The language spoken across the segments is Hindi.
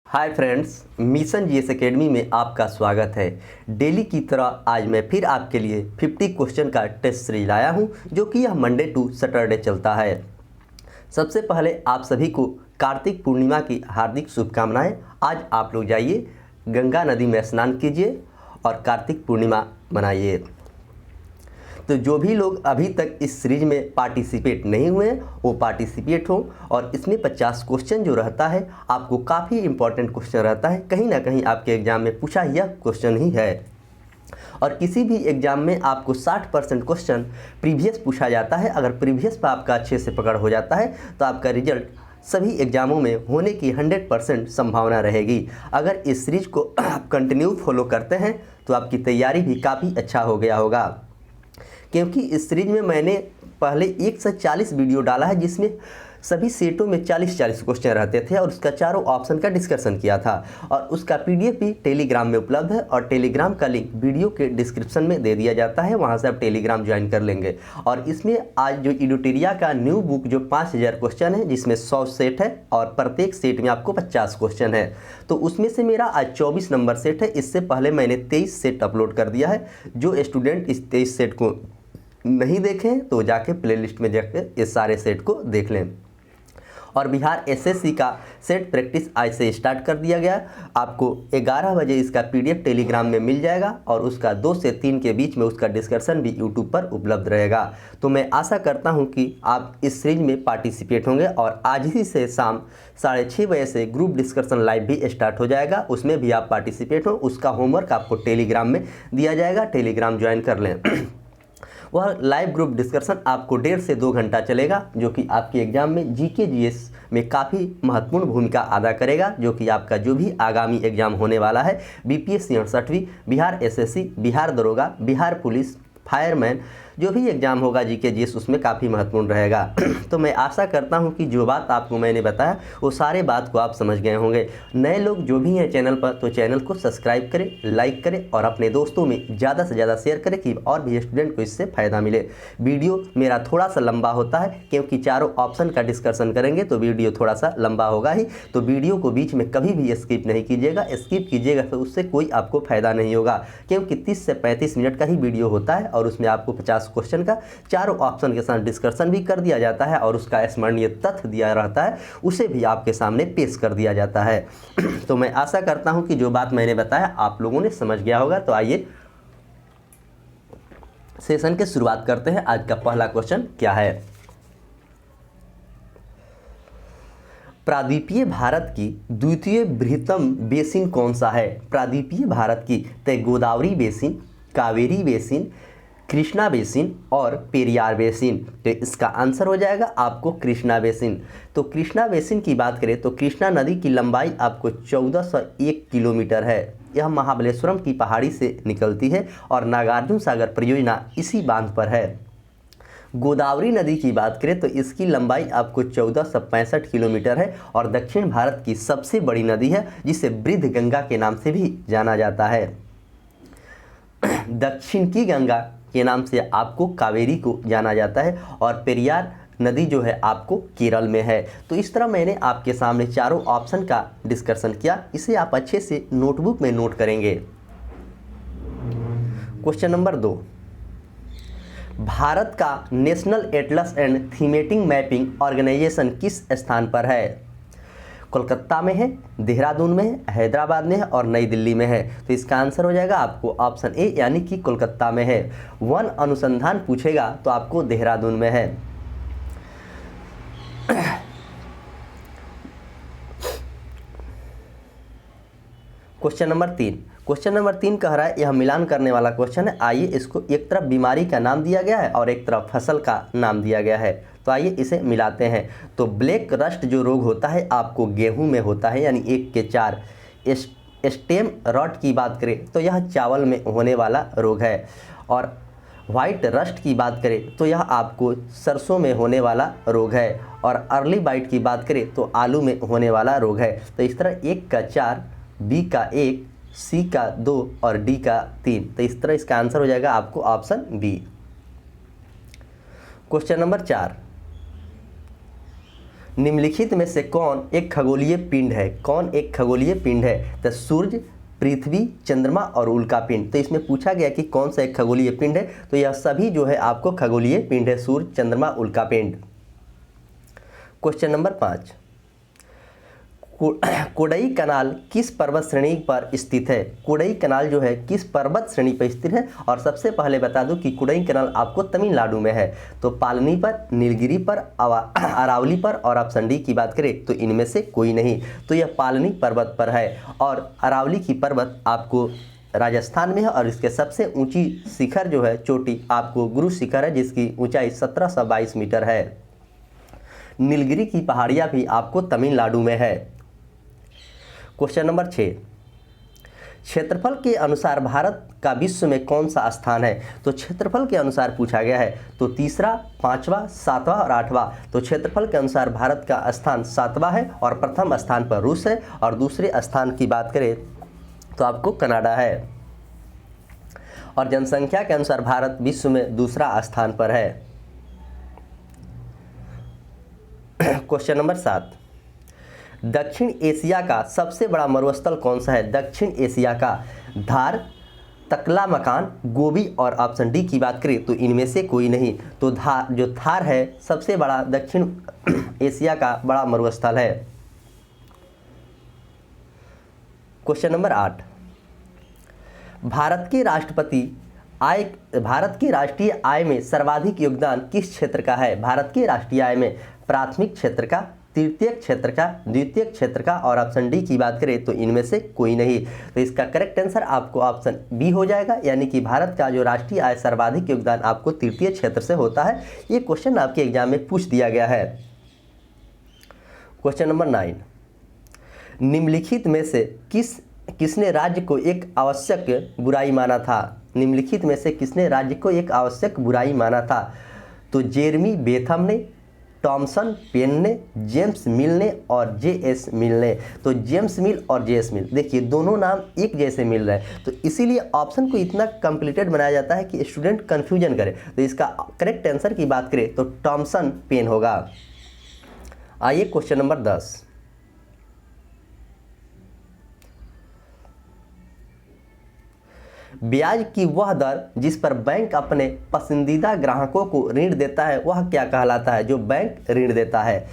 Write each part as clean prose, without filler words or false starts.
Hi friends, mission GS academy में आपका स्वागत है। डेली की तरह आज मैं फिर आपके लिए 50 क्वेश्चन का टेस्ट सीरीज लाया हूं, जो कि यह मंडे टू सैटरडे चलता है। सबसे पहले आप सभी को कार्तिक पूर्णिमा की हार्दिक शुभकामनाएं। आज आप लोग जाइए गंगा नदी में स्नान कीजिए और कार्तिक पूर्णिमा मनाइए। तो जो भी लोग अभी तक इस सीरीज में पार्टिसिपेट नहीं हुए हैं वो पार्टिसिपेट हो। और इसमें 50 क्वेश्चन जो रहता है आपको काफ़ी इंपॉर्टेंट क्वेश्चन रहता है, कहीं ना कहीं आपके एग्जाम में पूछा यह क्वेश्चन ही है। और किसी भी एग्जाम में आपको 60% क्वेश्चन प्रीवियस पूछा जाता है। अगर प्रीवियस पर आपका अच्छे से पकड़ हो जाता है तो आपका रिजल्ट सभी एग्जामों में होने की 100% संभावना रहेगी। अगर इस सीरीज को आप कंटिन्यू फॉलो करते हैं तो आपकी तैयारी भी काफ़ी अच्छा हो गया होगा, क्योंकि इस सीरीज में मैंने पहले 140 वीडियो डाला है, जिसमें सभी सेटों में 40-40 क्वेश्चन रहते थे और उसका चारों ऑप्शन का डिस्कशन किया था। और उसका पीडीएफ भी टेलीग्राम में उपलब्ध है और टेलीग्राम का लिंक वीडियो के डिस्क्रिप्शन में दे दिया जाता है, वहां से आप टेलीग्राम ज्वाइन कर लेंगे। और इसमें आज जो एडुटेरिया का न्यू बुक जो 5000 क्वेश्चन है, जिसमें 100 सेट है और प्रत्येक सेट में आपको 50 क्वेश्चन है, तो उसमें से मेरा आज 24 नंबर सेट है। इससे पहले मैंने 23 सेट अपलोड कर दिया है। जो स्टूडेंट इस 23 सेट को नहीं देखें तो जाके प्लेलिस्ट में जाकर इस सारे सेट को देख लें। और बिहार एसएससी का सेट प्रैक्टिस आज से स्टार्ट कर दिया गया। आपको 11 बजे इसका पीडीएफ टेलीग्राम में मिल जाएगा और उसका 2 से 3 के बीच में उसका डिस्कशन भी यूट्यूब पर उपलब्ध रहेगा। तो मैं आशा करता हूं कि आप इस सीरीज में पार्टिसिपेट होंगे। और आज ही से शाम 6:30 बजे से ग्रुप डिस्कशन लाइव भी स्टार्ट हो जाएगा, उसमें भी आप पार्टिसिपेट हो। उसका होमवर्क आपको टेलीग्राम में दिया जाएगा, टेलीग्राम ज्वाइन कर लें। वह लाइव ग्रुप डिस्कशन आपको 1.5 से 2 घंटा चलेगा, जो कि आपके एग्जाम में जीके जीएस में काफ़ी महत्वपूर्ण भूमिका अदा करेगा, जो कि आपका जो भी आगामी एग्जाम होने वाला है, बीपीएससी 68वीं, बिहार एसएससी, बिहार दरोगा, बिहार पुलिस, फायरमैन, जो भी एग्जाम होगा जीके जीएस, उसमें काफ़ी महत्वपूर्ण रहेगा। तो मैं आशा करता हूं कि जो बात आपको मैंने बताया वो सारे बात को आप समझ गए होंगे। नए लोग जो भी हैं चैनल पर, तो चैनल को सब्सक्राइब करें, लाइक करें और अपने दोस्तों में ज़्यादा से ज़्यादा शेयर करें कि और भी स्टूडेंट को इससे फ़ायदा मिले। वीडियो मेरा थोड़ा सा लंबा होता है, क्योंकि चारों ऑप्शन का डिस्कशन करेंगे तो वीडियो थोड़ा सा लंबा होगा ही। तो वीडियो को बीच में कभी भी स्किप नहीं कीजिएगा। स्किप कीजिएगा तो उससे कोई आपको फ़ायदा नहीं होगा, क्योंकि 30 से 35 मिनट का ही वीडियो होता है और उसमें आपको 50 क्वेश्चन का चारों ऑप्शन के साथ डिस्कशन भी कर दिया जाता है और उसका स्मरणीय तथ्य दिया रहता है, उसे भी आपके सामने पेश कर दिया जाता है। तो मैं आशा करता हूं कि जो बात मैंने बताया आप लोगों ने समझ गया होगा। तो आइए सेशन की शुरुआत करते हैं। आज का पहला क्वेश्चन क्या है? प्रादीपीय भारत की द्वितीय बृहत्तम बेसिन कौन सा है? प्रादीपीय भारत की तय Godavari basin, Kaveri basin, Krishna basin और पेरियार बेसिन। तो इसका आंसर हो जाएगा आपको कृष्णा बेसिन। तो कृष्णा बेसिन की बात करें तो कृष्णा नदी की लंबाई आपको 1401 किलोमीटर है। यह महाबलेश्वरम की पहाड़ी से निकलती है और नागार्जुन सागर परियोजना इसी बांध पर है। गोदावरी नदी की बात करें तो इसकी लंबाई आपको 1465 किलोमीटर है और दक्षिण भारत की सबसे बड़ी नदी है, जिसे वृद्ध गंगा के नाम से भी जाना जाता है। दक्षिण की गंगा के नाम से आपको कावेरी को जाना जाता है और पेरियार नदी जो है आपको केरल में है। तो इस तरह मैंने आपके सामने चारों ऑप्शन का डिस्कशन किया, इसे आप अच्छे से नोटबुक में नोट करेंगे। क्वेश्चन नंबर 2, भारत का national atlas and thematic mapping organisation किस स्थान पर है? कोलकाता में है, देहरादून में है, हैदराबाद में है और नई दिल्ली में है। तो इसका आंसर हो जाएगा आपको ऑप्शन ए, यानी कि कोलकाता में है। वन अनुसंधान पूछेगा तो आपको देहरादून में है। क्वेश्चन नंबर 3, क्वेश्चन नंबर 3 कह रहा है, यह मिलान करने वाला क्वेश्चन है। आइए इसको, एक तरफ बीमारी का नाम दिया गया है और एक तरफ फसल का नाम दिया गया है, तो आइए इसे मिलाते हैं। तो ब्लैक रस्ट जो रोग होता है आपको गेहूं में होता है, यानी 1 के 4। स्टेम रॉट की बात करें तो यह चावल में होने वाला रोग है। और वाइट रस्ट की बात करें तो यह आपको सरसों में होने वाला रोग है। और अर्ली बाइट की बात करें तो आलू में होने वाला रोग है। तो इस तरह 1 का 4, बी का 1, सी का 2 और डी का 3। तो इस तरह इसका आंसर हो जाएगा आपको ऑप्शन बी। क्वेश्चन नंबर 4, निम्नलिखित में से कौन एक खगोलीय पिंड है? कौन एक खगोलीय पिंड है? तो सूर्य, पृथ्वी, चंद्रमा और उल्का पिंड। तो इसमें पूछा गया कि कौन सा एक खगोलीय पिंड है, तो यह सभी जो है आपको खगोलीय पिंड है, सूर्य, चंद्रमा, उल्का पिंड। क्वेश्चन नंबर 5, कोडई कनाल किस पर्वत श्रेणी पर स्थित है? कोडई कनाल जो है किस पर्वत श्रेणी पर स्थित है? और सबसे पहले बता दूं कि कोडई कनाल आपको तमिलनाडु में है। तो पालनी पर, नीलगिरी पर, अरावली पर और ऑप्शन डी की बात करें तो इनमें से कोई नहीं। तो यह पालनी पर्वत पर है और अरावली की पर्वत आपको राजस्थान में है और इसके सबसे ऊंची शिखर जो है, चोटी, आपको गुरु शिखर है जिसकी ऊंचाई 1722 मीटर है। नीलगिरी की पहाड़ियाँ भी आपको तमिलनाडु में है। क्वेश्चन नंबर 6, क्षेत्रफल के अनुसार भारत का विश्व में कौन सा स्थान है? तो क्षेत्रफल के अनुसार पूछा गया है, तो तीसरा, पांचवा, सातवां और आठवां। तो क्षेत्रफल के अनुसार भारत का स्थान 7वां है और प्रथम स्थान पर रूस है और दूसरे स्थान की बात करें तो आपको कनाडा है। और जनसंख्या के अनुसार भारत विश्व में दूसरा स्थान पर है। क्वेश्चन नंबर 7, दक्षिण एशिया का सबसे बड़ा मरुस्थल कौन सा है? दक्षिण एशिया का धार, तकलामकान, गोबी और ऑप्शन डी की बात करें तो इनमें से कोई नहीं। तो थार है सबसे बड़ा दक्षिण एशिया का बड़ा मरुस्थल है। क्वेश्चन नंबर 8, भारत के राष्ट्रीय आय में सर्वाधिक योगदान किस क्षेत्र का है? भारत के राष्ट्रीय आय में प्राथमिक क्षेत्र का, तृतीय क्षेत्र का, द्वितीय क्षेत्र का और ऑप्शन डी की बात करें तो इनमें से कोई नहीं। तो इसका करेक्ट आंसर आपको ऑप्शन बी हो जाएगा, यानी कि भारत का जो राष्ट्रीय आय सर्वाधिक योगदान आपको तृतीय क्षेत्र से होता है। ये क्वेश्चन आपके एग्जाम में पूछ दिया गया है। क्वेश्चन नंबर 9, निम्नलिखित में से किसने राज्य को एक आवश्यक बुराई माना था? निम्नलिखित में से किसने राज्य को एक आवश्यक बुराई माना था? तो जेरमी बेथम ने, टॉमसन पेन ने, जेम्स मिल ने और जे.एस. मिल ने। तो जेम्स मिल और जे.एस. मिल, देखिए दोनों नाम एक जैसे मिल रहे हैं, तो इसीलिए ऑप्शन को इतना कॉम्प्लिकेटेड बनाया जाता है कि स्टूडेंट कन्फ्यूजन करे। तो इसका करेक्ट आंसर की बात करें तो टॉमसन पेन होगा। आइए क्वेश्चन नंबर 10, ब्याज की वह दर जिस पर बैंक अपने पसंदीदा ग्राहकों को ऋण देता है वह क्या कहलाता है? जो बैंक ऋण देता है,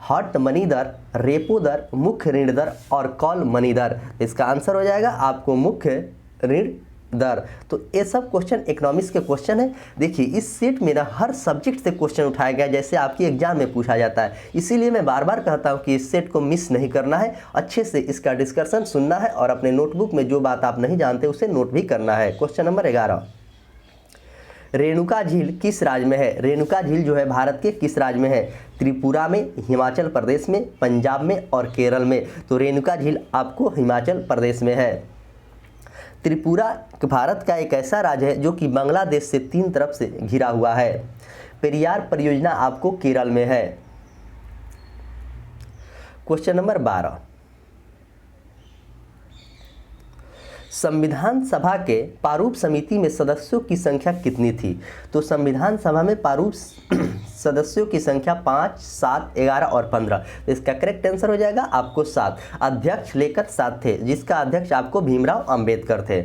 हॉट मनी दर, रेपो दर, मुख्य ऋण दर और कॉल मनी दर। इसका आंसर हो जाएगा आपको मुख्य ऋण दर। तो ये सब क्वेश्चन इकोनॉमिक्स के क्वेश्चन है। देखिए इस सेट में ना हर सब्जेक्ट से क्वेश्चन उठाया गया जैसे आपके एग्जाम में पूछा जाता है, इसीलिए मैं बार बार कहता हूँ कि इस सेट को मिस नहीं करना है, अच्छे से इसका डिस्कशन सुनना है और अपने नोटबुक में जो बात आप नहीं जानते उसे नोट भी करना है। क्वेश्चन नंबर 11, रेणुका झील किस राज्य में है? रेणुका झील जो है भारत के किस राज्य में है? त्रिपुरा में, हिमाचल प्रदेश में, पंजाब में और केरल में। तो रेणुका झील आपको हिमाचल प्रदेश में है। त्रिपुरा भारत का एक ऐसा राज्य है जो कि बांग्लादेश से 3 तरफ से घिरा हुआ है। पेरियार परियोजना आपको केरल में है। क्वेश्चन नंबर 12, संविधान सभा के प्रारूप समिति में सदस्यों की संख्या कितनी थी? तो संविधान सभा में प्रारूप सदस्यों की संख्या 5, 7, 11 और 15। तो इसका करेक्ट आंसर हो जाएगा आपको 7। अध्यक्ष लेकर 7 थे, जिसका अध्यक्ष आपको भीमराव अंबेडकर थे।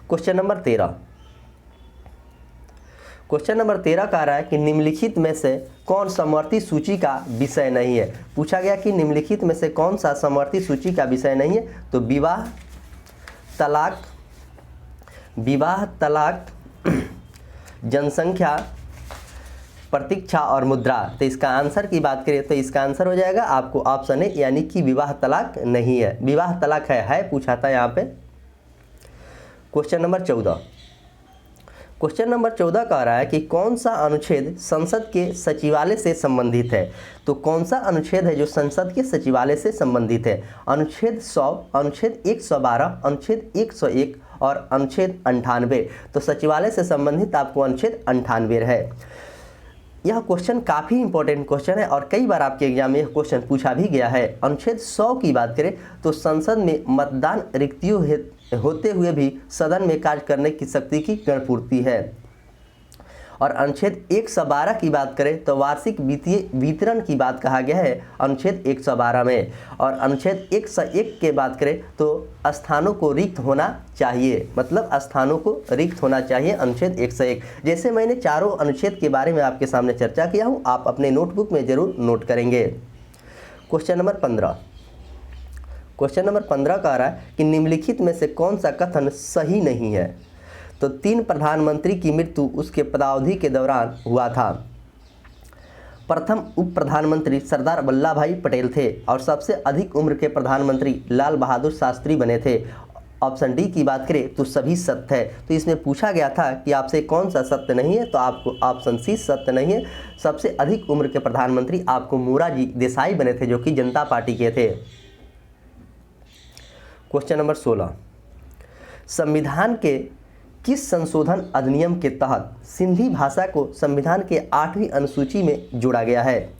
क्वेश्चन नंबर 13, क्वेश्चन नंबर 13 कह रहा है कि निम्नलिखित में से कौन समवर्ती सूची का विषय नहीं है? पूछा गया कि निम्नलिखित में से कौन सा समवर्ती सूची का विषय नहीं है? तो विवाह, तलाक, जनसंख्या, प्रतीक्षा और मुद्रा। तो इसका आंसर की बात करें तो इसका आंसर हो जाएगा आपको ऑप्शन ए, यानी कि विवाह तलाक नहीं है। विवाह तलाक है पूछा था यहाँ पे। क्वेश्चन नंबर 14, क्वेश्चन नंबर 14 कह रहा है कि कौन सा अनुच्छेद संसद के सचिवालय से संबंधित है? तो कौन सा अनुच्छेद है जो संसद के सचिवालय से संबंधित है? अनुच्छेद 100, अनुच्छेद 112, अनुच्छेद 101 और अनुच्छेद 98। तो सचिवालय से संबंधित आपको अनुच्छेद 98 है। यह क्वेश्चन काफ़ी इंपॉर्टेंट क्वेश्चन है और कई बार आपके एग्जाम में यह क्वेश्चन पूछा भी गया है। अनुच्छेद 100 की बात करें तो संसद में मतदान रिक्तियों होते हुए भी सदन में कार्य करने की शक्ति की गणपूर्ति है। और अनुच्छेद 112 की बात करें तो वार्षिक वित्तीय वितरण की बात कहा गया है अनुच्छेद 112 में। और अनुच्छेद 101 के बात करें तो स्थानों को रिक्त होना चाहिए, मतलब स्थानों को रिक्त होना चाहिए अनुच्छेद 101। जैसे मैंने चारों अनुच्छेद के बारे में आपके सामने चर्चा किया हूँ, आप अपने नोटबुक में जरूर नोट करेंगे। Question number 15। क्वेश्चन नंबर 15 कह रहा है कि निम्नलिखित में से कौन सा कथन सही नहीं है। तो 3 प्रधानमंत्री की मृत्यु उसके पदावधि के दौरान हुआ था। प्रथम उप प्रधानमंत्री सरदार वल्लभ भाई पटेल थे और सबसे अधिक उम्र के प्रधानमंत्री लाल बहादुर शास्त्री बने थे। ऑप्शन डी की बात करें तो सभी सत्य है। तो इसमें पूछा गया था कि आपसे कौन सा सत्य नहीं है, तो आपको ऑप्शन सी सत्य नहीं है। सबसे अधिक उम्र के प्रधानमंत्री आपको मोरारजी देसाई बने थे, जो कि जनता पार्टी के थे। Question number 16। संविधान के किस संशोधन अधिनियम के तहत सिंधी भाषा को संविधान के 8वीं अनुसूची में जोड़ा गया है।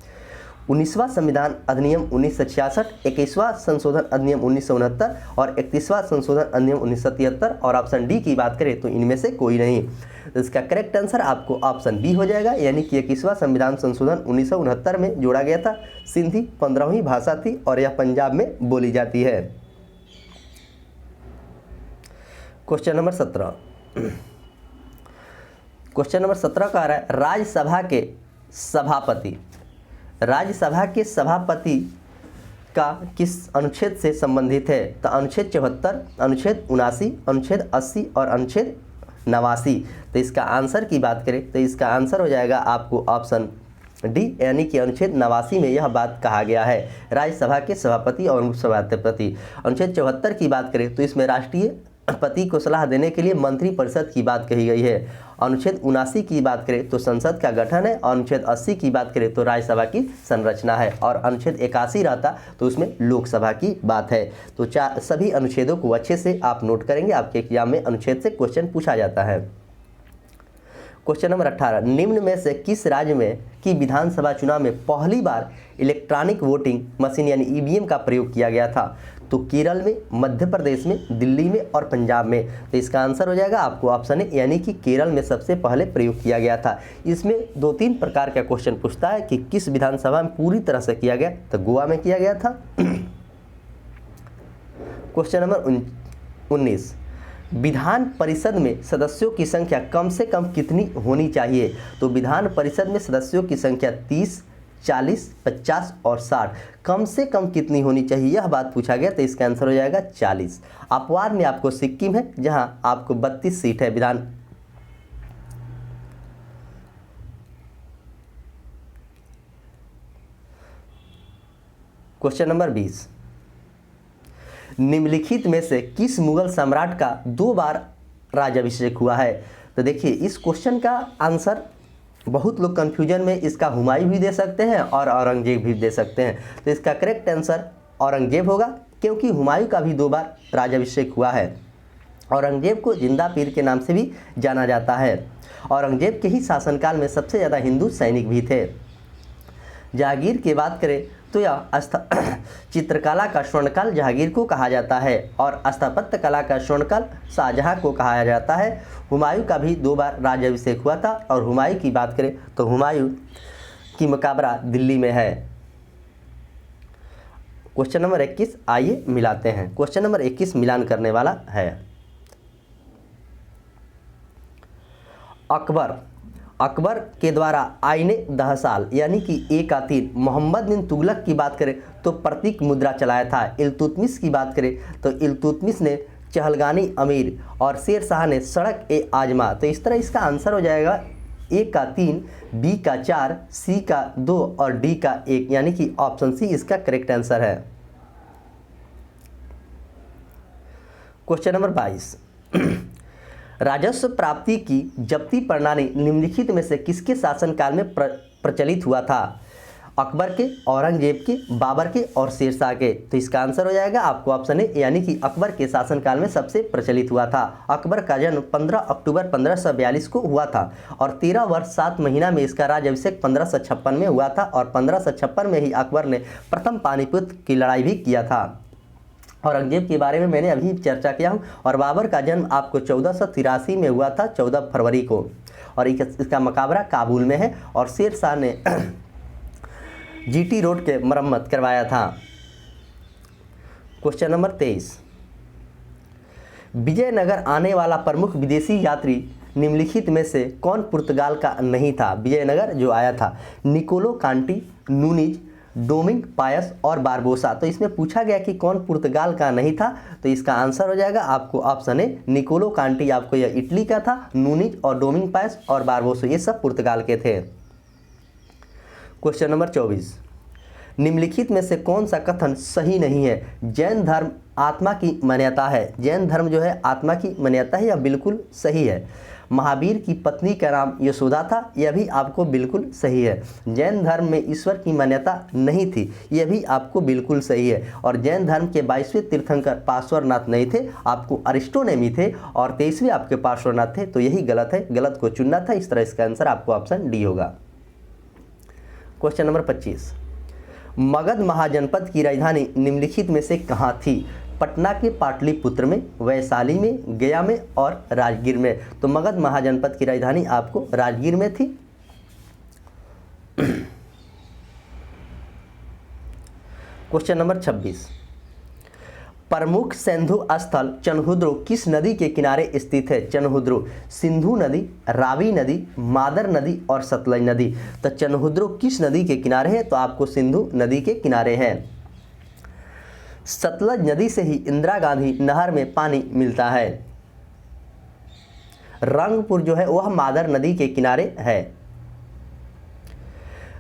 19वां संविधान अधिनियम 1966, 21वां संशोधन अधिनियम 1969 और 31वां संशोधन अधिनियम 1973। और ऑप्शन डी की बात करें तो इनमें से कोई नहीं। तो इसका करेक्ट आंसर आपको ऑप्शन बी हो जाएगा, यानी कि 21वां संविधान संशोधन 1969 में जोड़ा गया था। सिंधी 15वीं भाषा थी और यह पंजाब में बोली जाती है। Question number 17। क्वेश्चन नंबर 17 का आ रहा है राज्यसभा के सभापति का किस अनुच्छेद से संबंधित है। तो अनुच्छेद 74, अनुच्छेद 79, अनुच्छेद 80 और अनुच्छेद 89। तो इसका आंसर की बात करें तो इसका आंसर हो जाएगा आपको ऑप्शन डी, यानी कि अनुच्छेद 89 में यह बात कहा गया है राज्यसभा के सभापति और उपसभापति। अनुच्छेद 74 की बात करें तो इसमें राष्ट्रीय पति को सलाह देने के लिए मंत्रिपरिषद की बात कही गई है। अनुच्छेद 79 की बात करें तो संसद का गठन है। और अनुच्छेद 80 की बात करें तो राज्यसभा की संरचना है। और अनुच्छेद 81 रहता तो उसमें लोकसभा की बात है। तो सभी अनुच्छेदों को अच्छे से आप नोट करेंगे, आपके एग्जाम में अनुच्छेद से क्वेश्चन पूछा जाता है। Question number 18। निम्न में से किस राज्य में की विधानसभा चुनाव में पहली बार इलेक्ट्रॉनिक वोटिंग मशीन यानी ईवीएम का प्रयोग किया गया था। तो केरल में, मध्य प्रदेश में, दिल्ली में और पंजाब में। तो इसका आंसर हो जाएगा आपको ऑप्शन ए, यानी कि केरल में सबसे पहले प्रयोग किया गया था। इसमें 2-3 प्रकार का क्वेश्चन पूछता है कि किस विधानसभा में पूरी तरह से किया गया। तो गोवा में किया गया था। Question number 19। विधान परिषद में सदस्यों की संख्या कम से कम कितनी होनी चाहिए। तो विधान परिषद में सदस्यों की संख्या 30, 40, 50 और 60 कम से कम कितनी होनी चाहिए, यह बात पूछा गया। तो इसका आंसर हो जाएगा 40। अपवाद में आपको सिक्किम है, जहां आपको 32 सीट है विधान। Question number 20। निम्नलिखित में से किस मुगल सम्राट का 2 बार राज्याभिषेक हुआ है। तो देखिए इस क्वेश्चन का आंसर बहुत लोग कंफ्यूजन में इसका हुमायूं भी दे सकते हैं और औरंगजेब भी दे सकते हैं। तो इसका करेक्ट आंसर औरंगजेब होगा, क्योंकि हुमायूं का भी 2 बार राज्याभिषेक हुआ है। औरंगजेब को जिंदा पीर के नाम से भी जाना जाता है। औरंगजेब के ही शासनकाल में सबसे ज़्यादा हिंदू सैनिक भी थे। जहांगीर की बात करें तो यह चित्रकला का स्वर्णकाल जहांगीर को कहा जाता है और स्थापत्य कला का स्वर्णकाल शाहजहां को कहा जाता है। हुमायूं का भी 2 बार राज्याभिषेक हुआ था। और हुमायूं की बात करें तो हुमायूं की मकबरा दिल्ली में है। क्वेश्चन नंबर 21 आइए मिलाते हैं। क्वेश्चन नंबर 21 मिलान करने वाला है। अकबर के द्वारा आईने दहसाल यानी कि 1/3 मोहम्मद बिन तुगलक की बात करें तो प्रतीक मुद्रा चलाया था। इल्तुतमिश की बात करें तो इल्तुतमिश ने चहलगानी अमीर और शेर शाह ने सड़क ए आजमा। तो इस तरह इसका आंसर हो जाएगा ए का 3, बी का 4, सी का 2 और डी का 1, यानी कि ऑप्शन सी इसका करेक्ट आंसर है। Question number 22। राजस्व प्राप्ति की जब्ती प्रणाली निम्नलिखित में से किसके शासनकाल में प्रचलित हुआ था। अकबर के, औरंगजेब के, बाबर के और शेरशाह के। तो इसका आंसर हो जाएगा आपको ऑप्शन ए, यानी कि अकबर के शासनकाल में सबसे प्रचलित हुआ था। अकबर का जन्म 15 अक्टूबर 1542 को हुआ था और 13 वर्ष 7 महीना में इसका राज्याभिषेक 1556 में हुआ था। और 1556 में ही अकबर ने प्रथम पानीपत की लड़ाई भी किया था। औरंगजेब के बारे में मैंने अभी चर्चा किया हूँ। और बाबर का जन्म आपको 1483 में हुआ था, 14 फरवरी को, और इसका मकबरा काबुल में है। और शेर शाह ने जीटी रोड के मरम्मत करवाया था। क्वेश्चन नंबर 23, विजयनगर आने वाला प्रमुख विदेशी यात्री निम्नलिखित में से कौन पुर्तगाल का नहीं था? विजयनगर जो आया था, निकोलो कांटी, नूनीज, डोमिंग पायस और बारबोसा। तो इसमें पूछा गया कि कौन पुर्तगाल का नहीं था, तो इसका आंसर हो जाएगा आपको ऑप्शन ए, निकोलो कांटी आपको यह इटली का था, नूनीज और डोमिंग पायस और बारबोसा ये सब पुर्तगाल के थे। क्वेश्चन नंबर 24, निम्नलिखित में से कौन सा कथन सही नहीं है? जैन धर्म आत्मा की मान्यता है। जैन धर्म जो है आत्मा की मान्यता है, यह बिल्कुल सही है। महावीर की पत्नी का नाम यशोदा था, यह भी आपको बिल्कुल सही है। जैन धर्म में ईश्वर की मान्यता नहीं थी, यह भी आपको बिल्कुल सही है। और जैन धर्म के 22वें तीर्थंकर पार्श्वनाथ नहीं थे, आपको अरिस्टोनेमी थे, और 23वें आपके पार्श्वनाथ थे। तो यही गलत है, गलत को चुनना था। इस तरह इसका आंसर आपको ऑप्शन डी होगा। क्वेश्चन नंबर 25, मगध महाजनपद की राजधानी निम्नलिखित में से कहाँ थी? पटना के पाटलिपुत्र में, वैशाली में, गया में और राजगीर में। तो मगध महाजनपद की राजधानी आपको राजगीर में थी। क्वेश्चन नंबर 26, प्रमुख सिंधु स्थल चनहुद्रो किस नदी के किनारे स्थित है? चनहुद्रो सिंधु नदी, रावी नदी, मादर नदी और सतलज नदी। तो चनहुद्रो किस नदी के किनारे है? तो आपको सिंधु नदी के किनारे है। सतलज नदी से ही इंदिरा गांधी नहर में पानी मिलता है। रंगपुर जो है वह मादर नदी के किनारे है।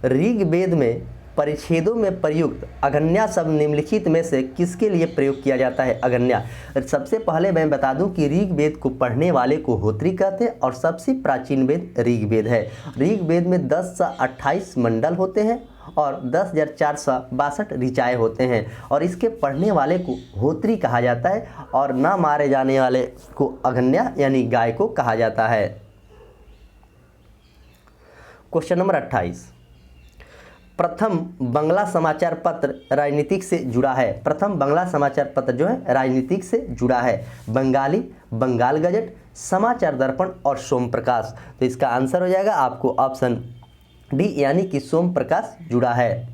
ऋग्वेद में परिच्छेदों में प्रयुक्त अगन्या शब्द निम्नलिखित में से किसके लिए प्रयोग किया जाता है? अगन्या, सबसे पहले मैं बता दूं कि ऋग्वेद को पढ़ने वाले को होत्री कहते हैं, और सबसे प्राचीन वेद ऋग्वेद है। ऋग्वेद में 10 से 28 मंडल होते हैं और 10,462 ऋचाएँ होते हैं, और इसके पढ़ने वाले को होत्री कहा जाता है, और ना मारे जाने वाले को अगन्या यानी गाय को कहा जाता है। क्वेश्चन नंबर 28, प्रथम बांग्ला समाचार पत्र राजनीतिक से जुड़ा है। प्रथम बांग्ला समाचार पत्र जो है राजनीतिक से जुड़ा है। बंगाली, बंगाल गजट, समाचार दर्पण और सोम प्रकाश। तो इसका आंसर हो जाएगा आपको ऑप्शन डी, यानी कि सोम प्रकाश जुड़ा है।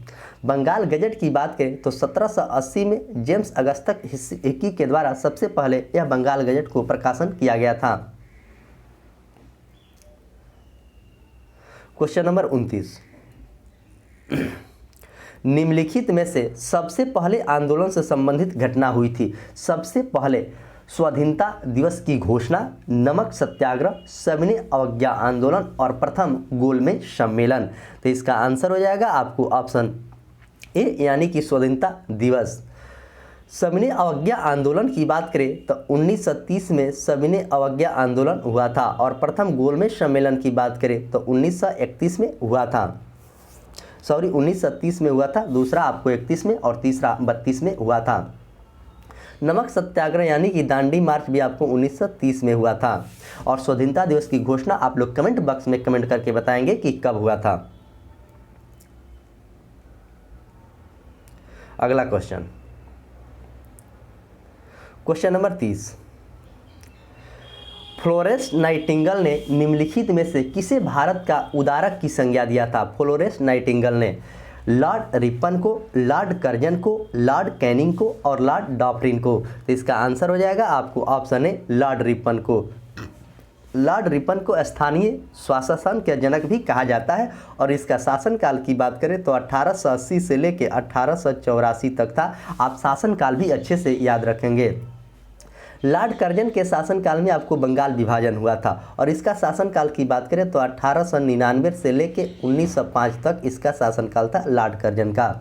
बंगाल गजट की बात करें तो 1780 में जेम्स अगस्टक हिक्की के द्वारा सबसे पहले यह बंगाल गजट को प्रकाशन किया गया था। क्वेश्चन नंबर 29, निम्नलिखित में से सबसे पहले आंदोलन से संबंधित घटना हुई थी? सबसे पहले स्वाधीनता दिवस की घोषणा, नमक सत्याग्रह, सविनय अवज्ञा आंदोलन और प्रथम गोलमेज सम्मेलन। तो इसका आंसर हो जाएगा आपको ऑप्शन ए, यानी कि स्वाधीनता दिवस। सविनय अवज्ञा आंदोलन की बात करें तो 1930 में सविनय अवज्ञा आंदोलन हुआ था, और प्रथम गोलमेज सम्मेलन की बात करें तो 1931 में हुआ था। 1930 में हुआ था, दूसरा आपको 31 में और तीसरा 32 में हुआ था। नमक सत्याग्रह यानी कि दांडी मार्च भी आपको 1930 में हुआ था। और स्वाधीनता दिवस की घोषणा आप लोग कमेंट बॉक्स में कमेंट करके बताएंगे कि कब हुआ था। अगला question, question number 30, Florence Nightingale ने निम्नलिखित में से किसे भारत का उदारक की संज्ञा दिया था? फ्लोरेंस नाइटिंगेल ने लॉर्ड रिपन को, लॉर्ड कर्जन को, लॉर्ड कैनिंग को और लॉर्ड डॉफ्रिन को। तो इसका आंसर हो जाएगा आपको ऑप्शन ए, लॉर्ड रिपन को। लॉर्ड रिपन को स्थानीय स्वशासन के जनक भी कहा जाता है, और इसका शासनकाल की बात करें तो 1880 से लेकर 1884 तक था। आप शासनकाल भी अच्छे से याद रखेंगे। लॉर्ड कर्जन के शासनकाल में आपको बंगाल विभाजन हुआ था, और इसका शासनकाल की बात करें तो 1899 से लेकर 1905 तक इसका शासनकाल था लॉर्ड कर्जन का।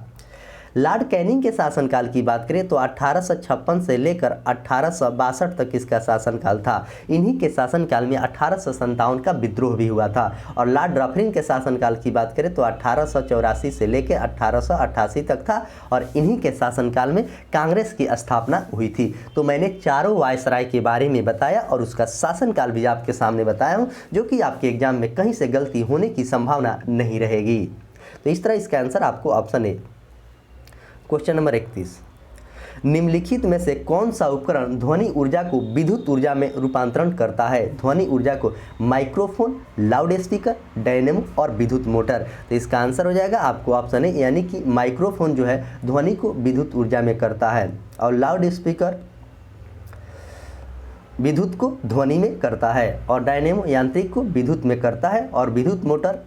लॉर्ड कैनिंग के शासनकाल की बात करें तो 1856 से लेकर 1862 तक इसका शासनकाल था। इन्हीं के शासनकाल में 1857 का विद्रोह भी हुआ था। और लॉर्ड डॉफ्रिन के शासनकाल की बात करें तो 1884 से लेकर 1888 तक था, और इन्हीं के शासनकाल में कांग्रेस की स्थापना हुई थी। तो मैंने चारों वायसराय के बारे में बताया और उसका शासनकाल भी आपके सामने बताया हूँ, जो कि आपके एग्जाम में कहीं से गलती होने की संभावना नहीं रहेगी। तो इस तरह इसका आंसर आपको ऑप्शन ए। क्वेश्चन नंबर 31, निम्नलिखित में से कौन सा उपकरण ध्वनि ऊर्जा को विद्युत ऊर्जा में रूपांतरण करता है? ध्वनि ऊर्जा को माइक्रोफोन, लाउड स्पीकर, डायनेमो और विद्युत मोटर। तो इसका आंसर हो जाएगा आपको ऑप्शन ए, यानी कि माइक्रोफोन जो है ध्वनि को विद्युत ऊर्जा में करता है, और लाउड स्पीकर विद्युत को ध्वनि में करता है, और डायनेमो यांत्रिक को विद्युत में करता है, और विद्युत मोटर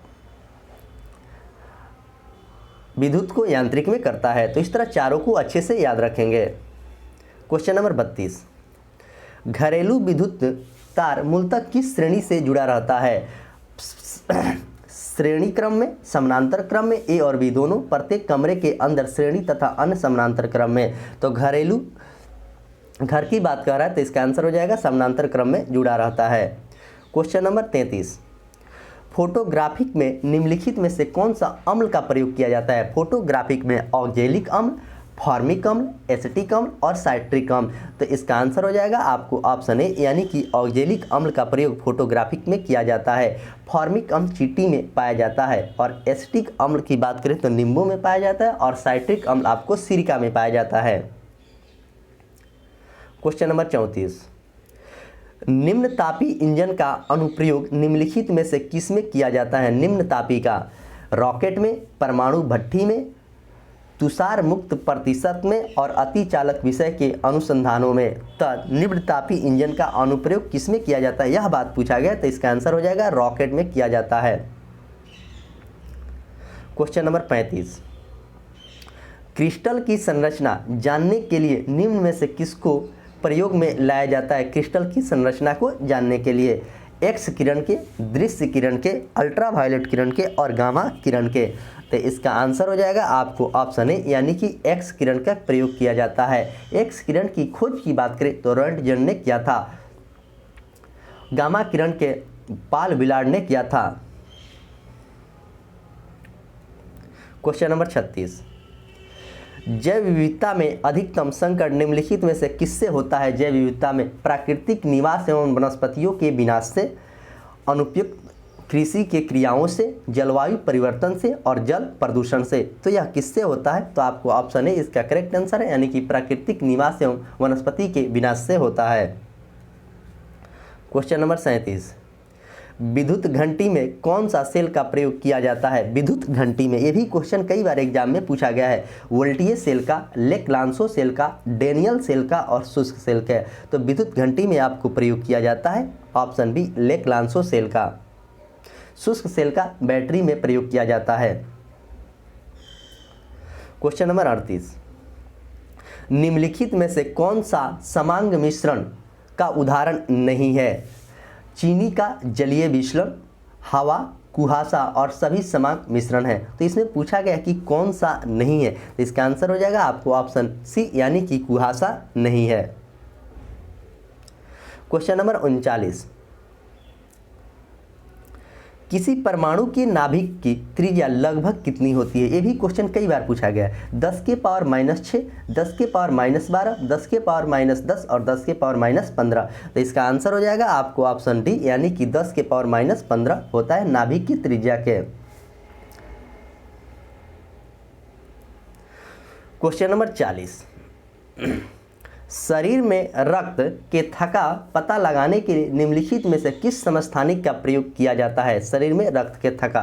विद्युत को यांत्रिक में करता है। तो इस तरह चारों को अच्छे से याद रखेंगे। क्वेश्चन नंबर 32, घरेलू विद्युत तार मूलतः किस श्रेणी से जुड़ा रहता है? श्रेणी क्रम में, समानांतर क्रम में, ए और बी दोनों, प्रत्येक कमरे के अंदर श्रेणी तथा अन्य समानांतर क्रम में। तो घरेलू घर की बात कर रहा है तो इसका आंसर हो जाएगा समानांतर क्रम में जुड़ा रहता है। क्वेश्चन नंबर 33, फोटोग्राफिक में निम्नलिखित में से कौन सा अम्ल का प्रयोग किया जाता है? फोटोग्राफिक में ऑक्जेलिक अम्ल, फॉर्मिक अम्ल, एसिटिक अम्ल और साइट्रिक अम्ल। तो इसका आंसर हो जाएगा आपको ऑप्शन ए, यानी कि ऑक्जेलिक अम्ल का प्रयोग फोटोग्राफिक में किया जाता है। फॉर्मिक अम्ल चींटी में पाया जाता है, और एसिटिक अम्ल की बात करें तो नींबू में पाया जाता है, और साइट्रिक अम्ल आपको सिरका में पाया जाता है। क्वेश्चन नंबर 34, निम्न तापी इंजन का अनुप्रयोग निम्नलिखित में से किस में किया जाता है? निम्न तापी का रॉकेट में, परमाणु भट्ठी में, तुषार मुक्त प्रतिशत में और अतिचालक विषय के अनुसंधानों में। तो निम्न तापी इंजन का अनुप्रयोग किस में किया जाता है, यह बात पूछा गया, तो इसका आंसर हो जाएगा रॉकेट में किया जाता है। क्वेश्चन नंबर 35, क्रिस्टल की संरचना जानने के लिए निम्न में से किसको प्रयोग में लाया जाता है? क्रिस्टल की संरचना को जानने के लिए एक्स किरण के, दृश्य किरण के, अल्ट्रावायलेट किरण के और गामा किरण के। तो इसका आंसर हो जाएगा आपको ऑप्शन ए, यानी कि एक्स किरण का प्रयोग किया जाता है। एक्स किरण की खोज की बात करें तो रोंटगेन ने किया था, गामा किरण के पाल विलार्ड ने किया था। क्वेश्चन नंबर 36, जैव विविधता में अधिकतम संकट निम्नलिखित में से किससे होता है? जैव विविधता में प्राकृतिक निवास एवं वनस्पतियों के विनाश से, अनुपयुक्त कृषि के क्रियाओं से, जलवायु परिवर्तन से और जल प्रदूषण से। तो यह किससे होता है? तो आपको ऑप्शन ए इसका करेक्ट आंसर है, यानी कि प्राकृतिक निवास एवं वनस्पति के विनाश से होता है। क्वेश्चन नंबर 37, विद्युत घंटी में कौन सा सेल का प्रयोग किया जाता है? विद्युत घंटी में, ये भी क्वेश्चन कई बार एग्जाम में पूछा गया है। वोल्टियज सेल का, लेक्लांसो सेल का, डेनियल सेल का और शुष्क सेल का। तो विद्युत घंटी में आपको प्रयोग किया जाता है ऑप्शन बी, लेक्लांसो सेल का। शुष्क सेल का बैटरी में प्रयोग किया जाता है। क्वेश्चन नंबर 38, निम्नलिखित में से कौन सा समांग मिश्रण का उदाहरण नहीं है? चीनी का जलीय विचलन, हवा, कुहासा और सभी समांग मिश्रण है। तो इसमें पूछा गया कि कौन सा नहीं है, तो इसका आंसर हो जाएगा आपको ऑप्शन सी, यानी कि कुहासा नहीं है। क्वेश्चन नंबर 39, किसी परमाणु के नाभिक की त्रिज्या लगभग कितनी होती है? ये भी क्वेश्चन कई बार पूछा गया है। 10 के पावर -6, 10 के पावर -12, 10 के पावर -10 और 10 के पावर -15। तो इसका आंसर हो जाएगा आपको ऑप्शन डी, यानी कि 10 के पावर -15 होता है नाभिक की त्रिज्या के। क्वेश्चन नंबर 40, शरीर में रक्त के थका पता लगाने के लिए निम्नलिखित में से किस समस्थानिक का प्रयोग किया जाता है? शरीर में रक्त के थका,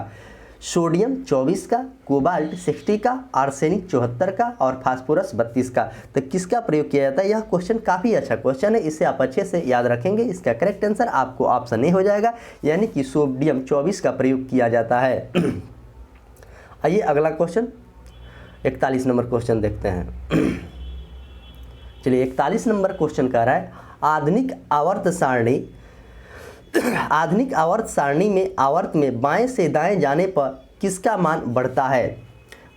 सोडियम 24 का, कोबाल्ट 60 का, आर्सेनिक 74 का और फास्फोरस 32 का। तो किसका प्रयोग किया जाता है? यह क्वेश्चन काफ़ी अच्छा क्वेश्चन है, इसे आप अच्छे से याद रखेंगे। इसका करेक्ट आंसर आपको ऑप्शन ए हो जाएगा, यानी कि सोडियम 24 का प्रयोग किया जाता है। आइए अगला क्वेश्चन 41 नंबर क्वेश्चन देखते हैं। चलिए 41 नंबर क्वेश्चन कह रहा है, आधुनिक आवर्त सारणी में आवर्त में बाएं से दाएं जाने पर किसका मान बढ़ता है?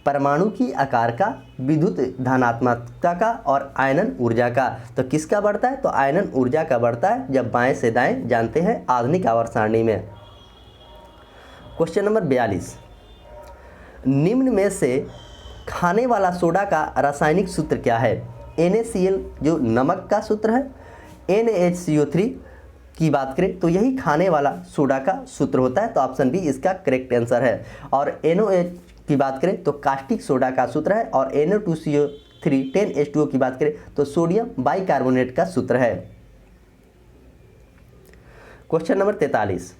परमाणु की आकार का, विद्युत धनात्मकता का और आयनन ऊर्जा का। तो किसका बढ़ता है? तो आयनन ऊर्जा का बढ़ता है जब बाएं से दाएं जानते हैं आधुनिक आवर्त सारणी में। क्वेश्चन नंबर 42, निम्न में से खाने वाला सोडा का रासायनिक सूत्र क्या है? NaCl जो नमक का सूत्र है, NaHCO3 की बात करें तो यही खाने वाला सोडा का सूत्र होता है। तो ऑप्शन बी इसका करेक्ट आंसर है। और NaOH की बात करें तो कास्टिक सोडा का सूत्र है, और NO2CO 10H2O की बात करें तो सोडियम बाइकार्बोनेट का सूत्र है। क्वेश्चन नंबर 43,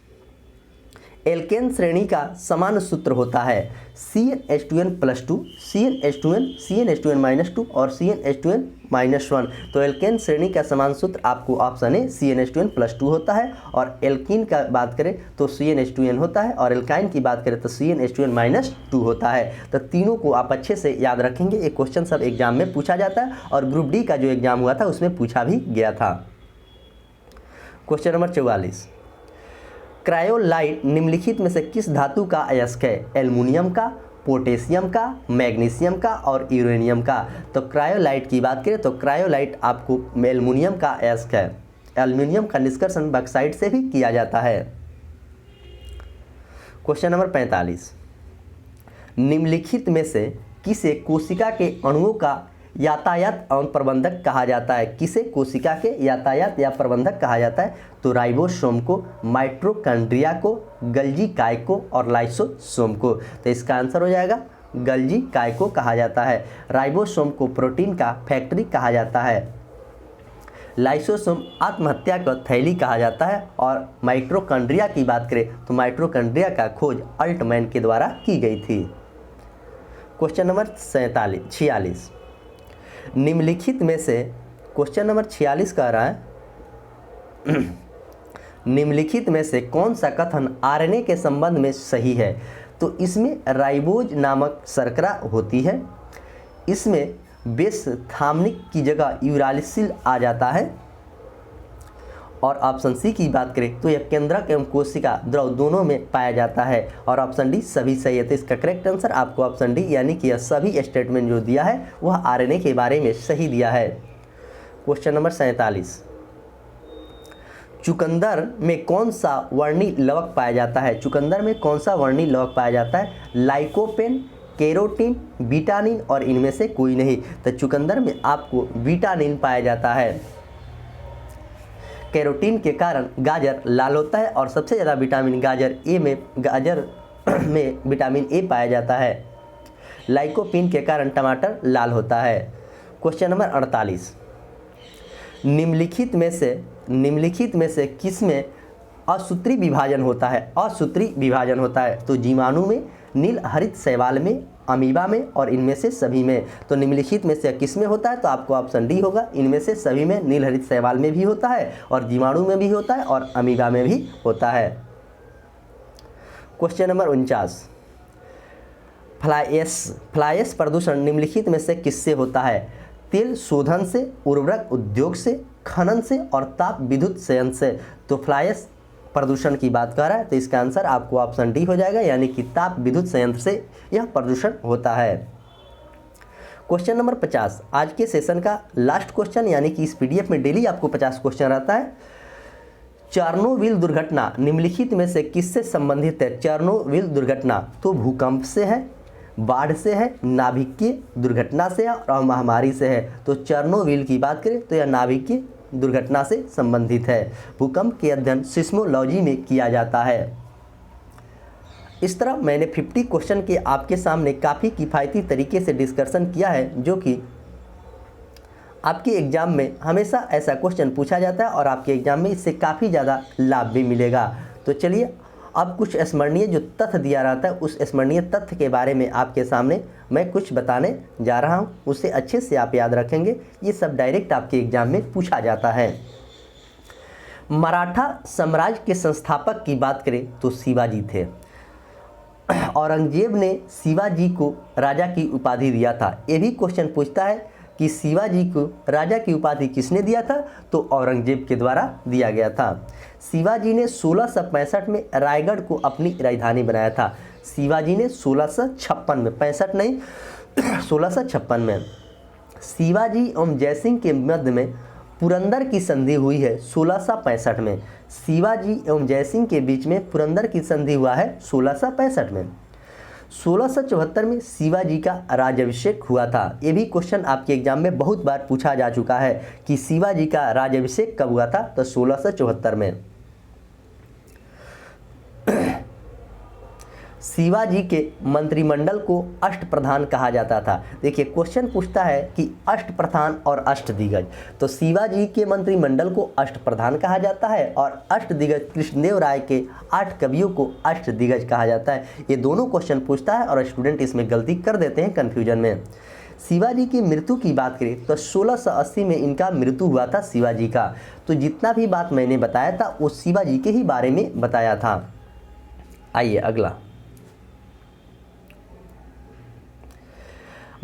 एल्केन श्रेणी का समान सूत्र होता है CnH2n+2, CnH2n, CnH2n-2 और CnH2n-1। तो एल्केन श्रेणी का समान सूत्र आपको ऑप्शन ए CnH2n+2 होता है, और एल्कीन का बात करें तो CnH2n होता है, और एल्काइन की बात करें तो CnH2n-2 होता है। तो तीनों को आप अच्छे से याद रखेंगे, एक क्वेश्चन सब एग्जाम में पूछा जाता है, और ग्रुप डी का जो एग्जाम हुआ था उसमें पूछा भी गया था। क्वेश्चन नंबर 44, क्रायोलाइट निम्नलिखित में से किस धातु का अयस्क है? एल्युमिनियम का, पोटेशियम का, मैग्नीशियम का और यूरेनियम का। तो क्रायोलाइट की बात करें तो क्रायोलाइट आपको एल्युमिनियम का अयस्क है। एल्युमिनियम का निष्कर्षण बॉक्साइट से भी किया जाता है। क्वेश्चन नंबर 45, निम्नलिखित में से किसे कोशिका के अणुओं का यातायात एवं प्रबंधक कहा जाता है? किसे कोशिका के यातायात या प्रबंधक कहा जाता है? तो राइबोसोम को, माइटोकॉन्ड्रिया को, गल्गी काय को और लाइसोसोम को। तो इसका आंसर हो जाएगा गल्गी काय को कहा जाता है। राइबोसोम को प्रोटीन का फैक्ट्री कहा जाता है, लाइसोसोम आत्महत्या का थैली कहा जाता है, और माइटोकॉन्ड्रिया की बात करें तो माइटोकॉन्ड्रिया का खोज अल्टमैन के द्वारा की गई थी। क्वेश्चन नंबर 46, निम्नलिखित में से क्वेश्चन नंबर 46 कह रहा है निम्नलिखित में से कौन सा कथन आरएनए के संबंध में सही है? तो इसमें राइबोज नामक शर्करा होती है, इसमें बेस थामनिक की जगह यूरासिल आ जाता है, और ऑप्शन सी की बात करें तो यह केंद्रक एवं कोशिका द्रव दोनों में पाया जाता है, और ऑप्शन डी सभी सही है। तो इसका करेक्ट आंसर आपको ऑप्शन डी यानी कि यह सभी स्टेटमेंट जो दिया है वह आरएनए के बारे में सही दिया है। क्वेश्चन नंबर 47, चुकंदर में कौन सा वर्णी लवक पाया जाता है? चुकंदर में कौन सा वर्णी लवक पाया जाता है? लाइकोपेन, केरोटीन, विटामिन और इनमें से कोई नहीं। तो चुकंदर में आपको विटामिन पाया जाता है। कैरोटीन के कारण गाजर लाल होता है, और सबसे ज़्यादा विटामिन गाजर में विटामिन ए पाया जाता है। लाइकोपीन के कारण टमाटर लाल होता है। क्वेश्चन नंबर 48, निम्नलिखित में से किसमें असूत्री विभाजन होता है? असूत्री विभाजन होता है तो जीवाणु में, नील हरित शैवाल में, अमीबा में और इनमें से सभी में। तो निम्नलिखित में से किस में होता है? तो आपको ऑप्शन डी होगा, इनमें से सभी में। नील हरित शैवाल में भी होता है, और जीवाणु में भी होता है, और अमीबा में भी होता है। क्वेश्चन नंबर 49, फ्लाइएस प्रदूषण निम्नलिखित में से किससे होता है? तेल शोधन से, उर्वरक उद्योग से, खनन से और ताप विद्युत संयंत्र से। तो फ्लाइएस प्रदूषण की बात कर रहा है, तो इसका आंसर आपको ऑप्शन डी हो जाएगा, यानी कि ताप विद्युत संयंत्र से यह प्रदूषण होता है। क्वेश्चन नंबर 50, आज के सेशन का लास्ट क्वेश्चन, यानी कि इस पीडीएफ में डेली आपको 50 क्वेश्चन रहता है। चेरनोबिल दुर्घटना निम्नलिखित में से किससे संबंधित है? चेरनोबिल दुर्घटना तो भूकंप से है, बाढ़ से है, नाभिकीय दुर्घटना से है और महामारी से है। तो चेरनोबिल की बात करें तो यह नाभिकीय दुर्घटना से संबंधित है। भूकंप के अध्ययन सिस्मोलॉजी में किया जाता है। इस तरह मैंने 50 क्वेश्चन के आपके सामने काफ़ी किफ़ायती तरीके से डिस्कशन किया है, जो कि आपके एग्ज़ाम में हमेशा ऐसा क्वेश्चन पूछा जाता है और आपके एग्ज़ाम में इससे काफ़ी ज़्यादा लाभ भी मिलेगा। तो चलिए अब कुछ स्मरणीय जो तथ्य दिया रहता है उस स्मरणीय तथ्य के बारे में आपके सामने मैं कुछ बताने जा रहा हूं, उसे अच्छे से आप याद रखेंगे। ये सब डायरेक्ट आपके एग्ज़ाम में पूछा जाता है। मराठा साम्राज्य के संस्थापक की बात करें तो शिवाजी थे। औरंगजेब ने शिवाजी को राजा की उपाधि दिया था। ये भी क्वेश्चन पूछता है कि शिवाजी को राजा की उपाधि किसने दिया था? तो औरंगजेब के द्वारा दिया गया था। शिवाजी ने 1665 में रायगढ़ को अपनी राजधानी बनाया था। शिवाजी ने 1656 में, 65 नहीं 1656 में। शिवाजी एवं जयसिंह के मध्य में पुरंदर की संधि हुई है 1665 में। शिवाजी एवं जयसिंह के बीच में पुरंदर की संधि हुआ है 1665 में। 1674 में शिवाजी का राज्याभिषेक हुआ था। ये भी क्वेश्चन आपके एग्जाम में बहुत बार पूछा जा चुका है कि शिवाजी का राज्याभिषेक कब हुआ था? तो 1674 में। शिवाजी के मंत्रिमंडल को अष्टप्रधान कहा जाता था। देखिए क्वेश्चन पूछता है कि अष्टप्रधान और अष्टदिग्गज, तो शिवाजी के मंत्रिमंडल को अष्टप्रधान कहा जाता है और अष्टदिग्गज कृष्णदेव राय के 8 कवियों को अष्टदिग्गज कहा जाता है। ये दोनों क्वेश्चन पूछता है और स्टूडेंट इसमें गलती कर देते हैं कन्फ्यूजन में। शिवाजी की मृत्यु की बात करें तो 1680 में इनका मृत्यु हुआ था शिवाजी का। तो जितना भी बात मैंने बताया था वो शिवाजी के ही बारे में बताया था। आइए अगला,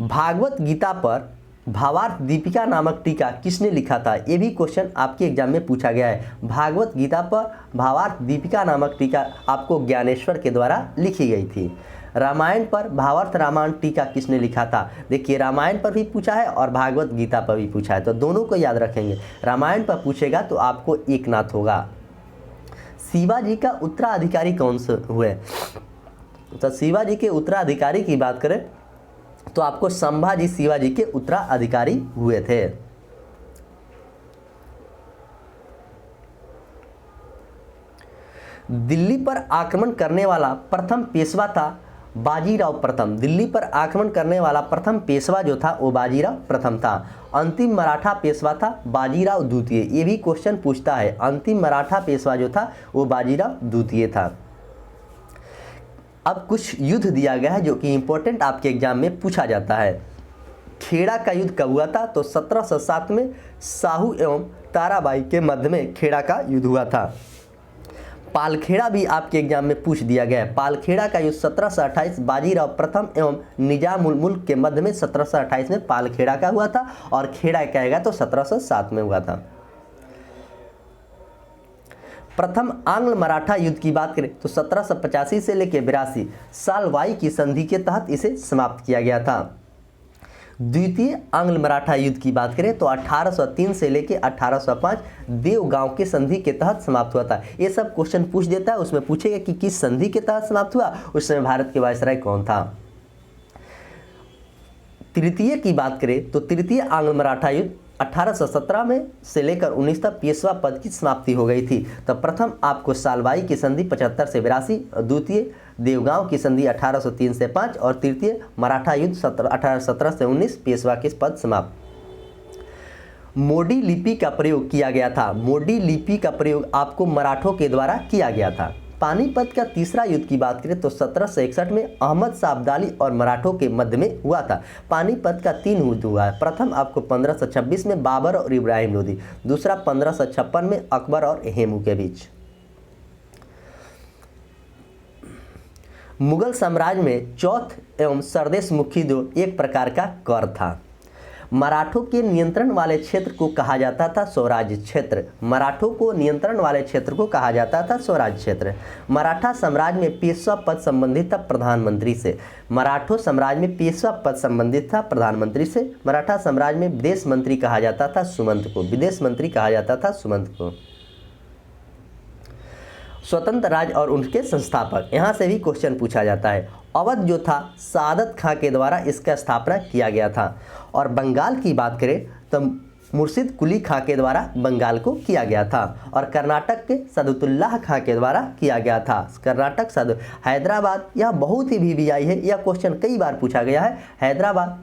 भागवत गीता पर भावार्थ दीपिका नामक टीका किसने लिखा था? ये भी क्वेश्चन आपके एग्जाम में पूछा गया है। भागवत गीता पर भावार्थ दीपिका नामक टीका आपको ज्ञानेश्वर के द्वारा लिखी गई थी। रामायण पर भावार्थ रामायण टीका किसने लिखा था? देखिए रामायण पर भी पूछा है और भागवत गीता पर भी पूछा है, तो दोनों को याद रखेंगे। रामायण पर पूछेगा तो आपको एकनाथ होगा। शिवाजी का उत्तराधिकारी कौन से हुए? तो शिवाजी के उत्तराधिकारी की बात करें तो आपको संभाजी शिवाजी के उत्तराधिकारी हुए थे। दिल्ली पर आक्रमण करने वाला प्रथम पेशवा था बाजीराव प्रथम। दिल्ली पर आक्रमण करने वाला प्रथम पेशवा जो था वो बाजीराव प्रथम था। अंतिम मराठा पेशवा था बाजीराव द्वितीय। ये भी क्वेश्चन पूछता है, अंतिम मराठा पेशवा जो था वो बाजीराव द्वितीय था। अब कुछ युद्ध दिया गया है जो कि इंपॉर्टेंट आपके एग्जाम में पूछा जाता है। खेड़ा का युद्ध कब हुआ था? तो 1707 में साहू एवं ताराबाई के मध्य में खेड़ा का युद्ध हुआ था। पालखेड़ा भी आपके एग्जाम में पूछ दिया गया है। पालखेड़ा का युद्ध 1728 बाजीराव प्रथम एवं निजाम उल मुल्क के मध्य में 1728 में पालखेड़ा का हुआ था और खेड़ा कहेगा तो 1707 में हुआ था। प्रथम आंग्ल मराठा युद्ध की बात करें तो 1785 से लेकर 82 साल वाई की संधि के तहत इसे समाप्त किया गया था। द्वितीय आंग्ल मराठा युद्ध की बात करें तो 1803 से लेकर 1805 देवगांव के संधि के तहत समाप्त हुआ था। ये सब क्वेश्चन पूछ देता है, उसमें पूछेगा कि किस संधि के तहत समाप्त हुआ, उस समय भारत के वायसराय कौन था। तृतीय की बात करें तो तृतीय आंग्ल मराठा युद्ध 1817 में से लेकर 19 तक पेशवा पद की समाप्ति हो गई थी। तो प्रथम आपको सालवाई की संधि 75 से 82, द्वितीय देवगांव की संधि 1803 से 5 और तृतीय मराठा युद्ध 1817 से 19 पेशवा के पद समाप्त। मोडी लिपि का प्रयोग किया गया था। मोडी लिपि का प्रयोग आपको मराठों के द्वारा किया गया था। पानीपत का तीसरा युद्ध की बात करें तो 1761 में अहमद शाह अब्दाली और मराठों के मध्य में हुआ था। पानीपत का 3 युद्ध हुआ है। प्रथम आपको 1526 में बाबर और इब्राहिम लोदी, दूसरा 1556 में अकबर और हेमू के बीच। मुगल साम्राज्य में चौथ एवं सरदेश मुखी जो एक प्रकार का कर था। मराठों के नियंत्रण वाले क्षेत्र को कहा जाता था स्वराज्य क्षेत्र। मराठों को नियंत्रण वाले क्षेत्र को कहा जाता था स्वराज्य क्षेत्र। मराठा साम्राज्य में पेशवा पद संबंधित था प्रधानमंत्री से। मराठों साम्राज्य में पेशवा पद संबंधित था प्रधानमंत्री से। मराठा साम्राज्य में विदेश मंत्री कहा जाता था सुमंत को। विदेश मंत्री कहा जाता था सुमंत को। स्वतंत्र राज्य और उनके संस्थापक, यहाँ से भी क्वेश्चन पूछा जाता है। अवध जो था सादत खां के द्वारा इसका स्थापना किया गया था। और बंगाल की बात करें तो मुर्शिद कुली खां के द्वारा बंगाल को किया गया था। और कर्नाटक के सदुतुल्लाह खां के द्वारा किया गया था। कर्नाटक सद हैदराबाद, यह बहुत ही VVI है, यह क्वेश्चन कई बार पूछा गया है। हैदराबाद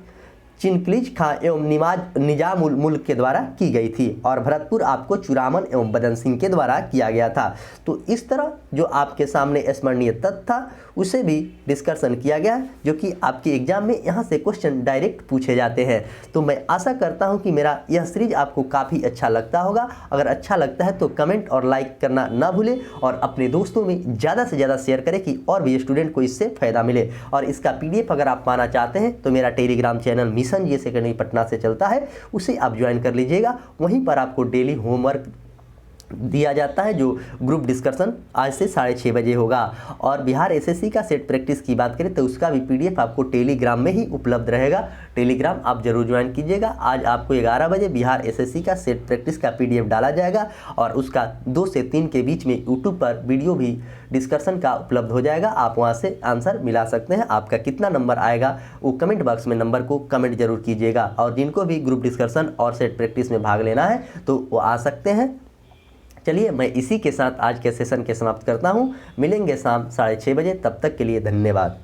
चिनक्लीज खां एवं निजाम उल मुल्क के द्वारा की गई थी। और भरतपुर आपको चुरामन एवं बदन सिंह के द्वारा किया गया था। तो इस तरह जो आपके सामने स्मरणीय तथ्य था उसे भी डिस्कशन किया गया, जो कि आपके एग्जाम में यहाँ से क्वेश्चन डायरेक्ट पूछे जाते हैं। तो मैं आशा करता हूँ कि मेरा यह सीरीज आपको काफ़ी अच्छा लगता होगा। अगर अच्छा लगता है तो कमेंट और लाइक करना ना भूलें और अपने दोस्तों में ज़्यादा से ज़्यादा शेयर करें कि और भी स्टूडेंट को इससे फ़ायदा मिले। और इसका PDF अगर आप पाना चाहते हैं तो मेरा Telegram channel mission GS academy Patna से चलता है, उसे आप ज्वाइन कर लीजिएगा। वहीं पर आपको डेली होमवर्क दिया जाता है जो ग्रुप डिस्कशन आज से 6:30 बजे होगा। और बिहार SSC का सेट प्रैक्टिस की बात करें तो उसका भी PDF आपको टेलीग्राम में ही उपलब्ध रहेगा। टेलीग्राम आप जरूर ज्वाइन कीजिएगा। आज आपको 11 बजे बिहार SSC का सेट प्रैक्टिस का PDF डाला जाएगा और उसका 2 से 3 के बीच में यूट्यूब पर वीडियो भी डिस्कशन का उपलब्ध हो जाएगा। आप वहाँ से आंसर मिला सकते हैं। आपका कितना नंबर आएगा वो कमेंट बॉक्स में नंबर को कमेंट जरूर कीजिएगा। और जिनको भी ग्रुप डिस्कशन और सेट प्रैक्टिस में भाग लेना है तो वो आ सकते हैं। चलिए मैं इसी के साथ आज के सेशन के समाप्त करता हूँ। मिलेंगे शाम 6:30 बजे, तब तक के लिए धन्यवाद।